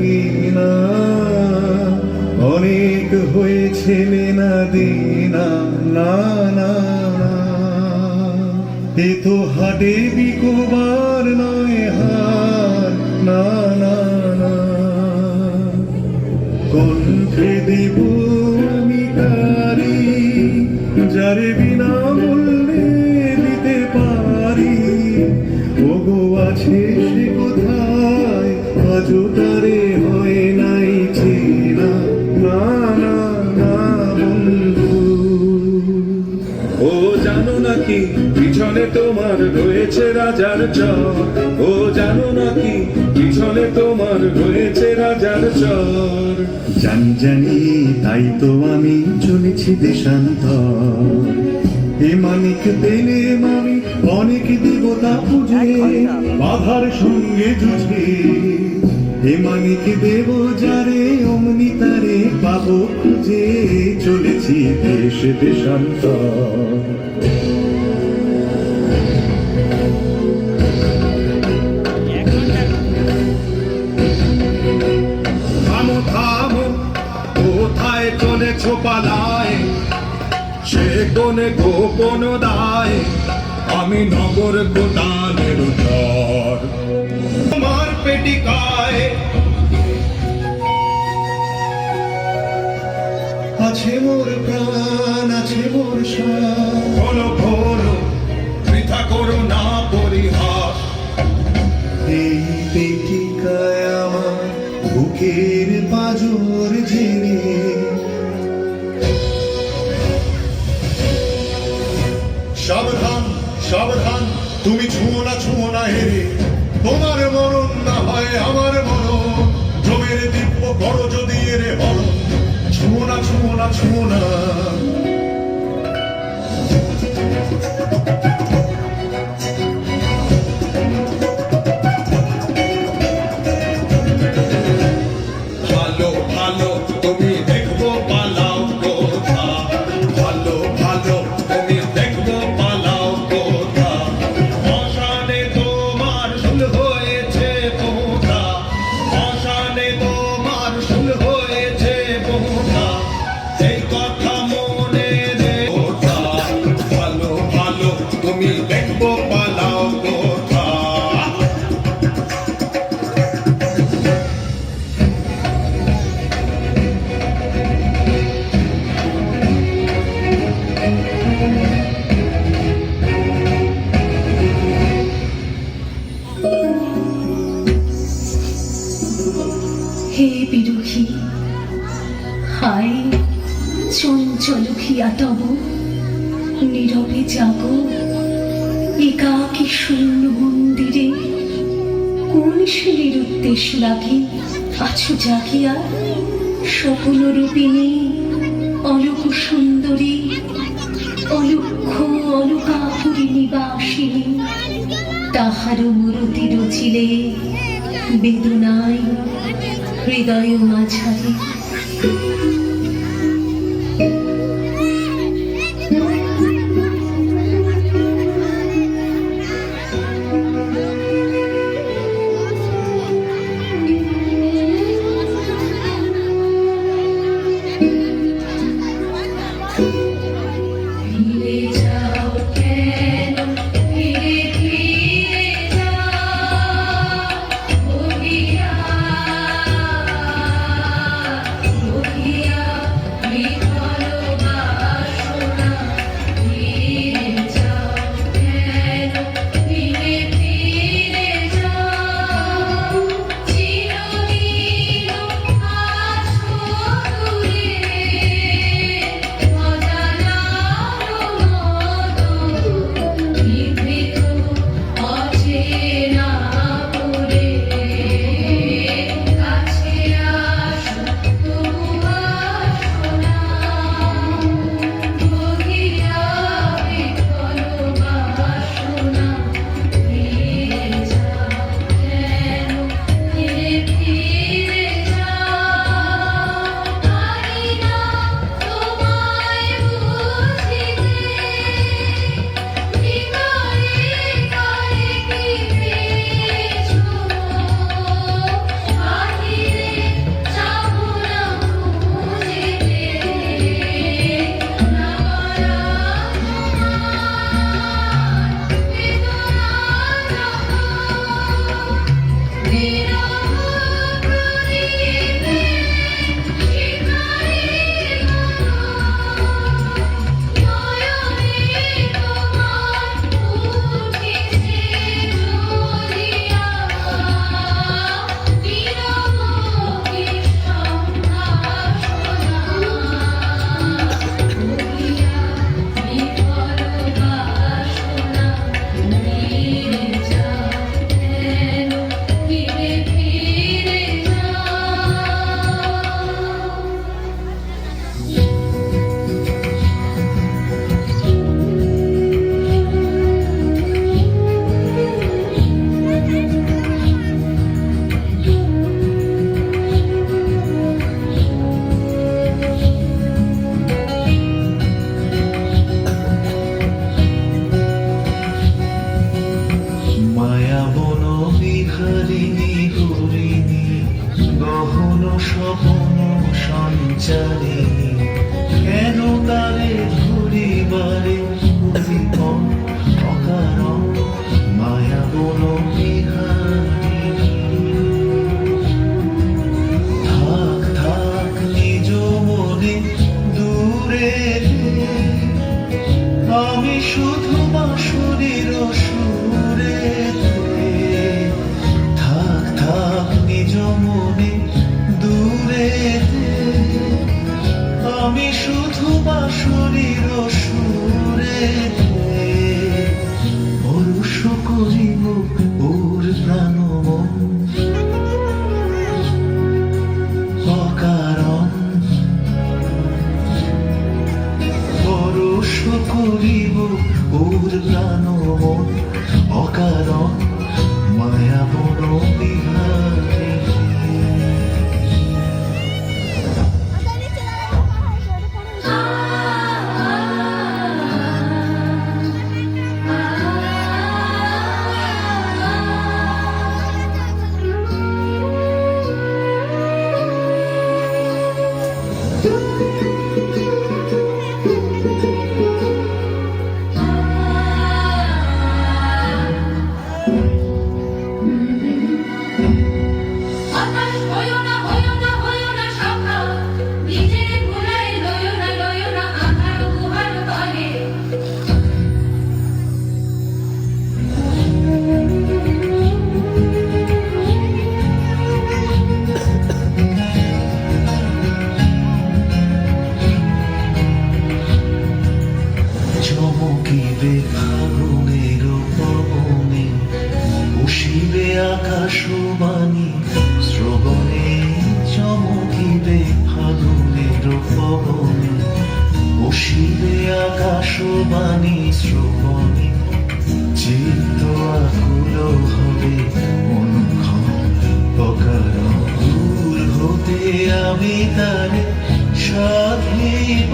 থাকি না, অনেক হয়েছে লেনা দেনা, না না না। এ তো হাটে বিকোবার নয় হার, না না না। কণ্ঠে দেব আমি তারি, যারে বিনা মূল্যে দিতে পারি। ওগো আছে সে কোথায়, আজও তারে হয় নাই চেনা, না না না বন্ধু। ও জানো নাকি পিছনে তোমার রয়েছে রাজার চর, ও জানো নাকি পিছনে তোমার রয়েছে রাজার চর। জানি জানি তাই তো আমি চলেছি দেশান্তর। এ মানিক পেলে মামি অনেক দেবতা পুজে, বাধার সঙ্গে যুঝে। এ মানিক দেব যারে অমনি তারে পাবো খুঁজে, চলেছি দেশ দেশান্তর। থামো থামো, কোথায় চলেছ পালায়, সে কোনে গোপন দায়। আমি নগর গোদানের চর, তোমার পেটিকায় আছে মোর প্রাণ, আছে মোর শ্বাস। বলো বলো, বৃথা করো না পরিহাস। এই পেটিকায় আমার বুকের পাঁজর ঝেড়ে, সাবধান সাবধান তুমি ছুঁয়ো না হেরে। তোমার মরণ না হয় আমার মরণ, জমের দিব্য করো যদি এরে হরণ। ছুঁয়ো না ভালো ভালো তুমি দেখবো পালাও কোথা, ভালো ভালো তুমি দেখবো পালাও কোথা। শ্মশানে তোমার শুল হয়েছে পোঁতা, শ্মশানে তোমার শুল হয়েছে পোঁতা। এই কথা মনে রেখো, ভালো ভালো তুমি দেখবো পালাও কোথা। হে বিরোহী, হায় চঞ্চল খিয়া তব, নীরবে জাগো একাকী শূন্য মন্দিরে। কোন শিলের উদ্দেশ্য লাগে আছো জাগিয়া, স্বপ্ন রূপিণী অলোক সুন্দরী, অলক্ষ অলকাপুরী নিবাসিনী। তাহার মূরতি রচিলে বেদনায় হৃদয় মাঝারে। স্বপ্ন সঞ্চারিণী কেন তারে ঘুরিবারে উদ্দীপন অকারণ মায়া বন বিহারিণী থাক থাক নিজ মনে দূরে আমি শুধু বাঁশুরির সুরে থাক থাক নিজ মনে দূরে আমি শুধু বাঁশুরির সুরে পরশ করিব ওর প্রাণ মন অকারণ পরশ করিব ওর প্রাণ মন অকারণ মায়া বন বিহারিণী হতাশ হইও না, হইও না, হইও না সখা, নিজেরে ভুলাই লইও না আঁধার গুহার তলে। চমকিবে ফাগুনের পবনে উশিবে আকাশবাণী শ্রবণে চমকিবে ফাগুনের পবনে উশিবে আকাশবাণী শ্রবণে চিত্ত আকুল হবে মনক্ষণ অকারণ দূর হতে আমি তারে সাধিব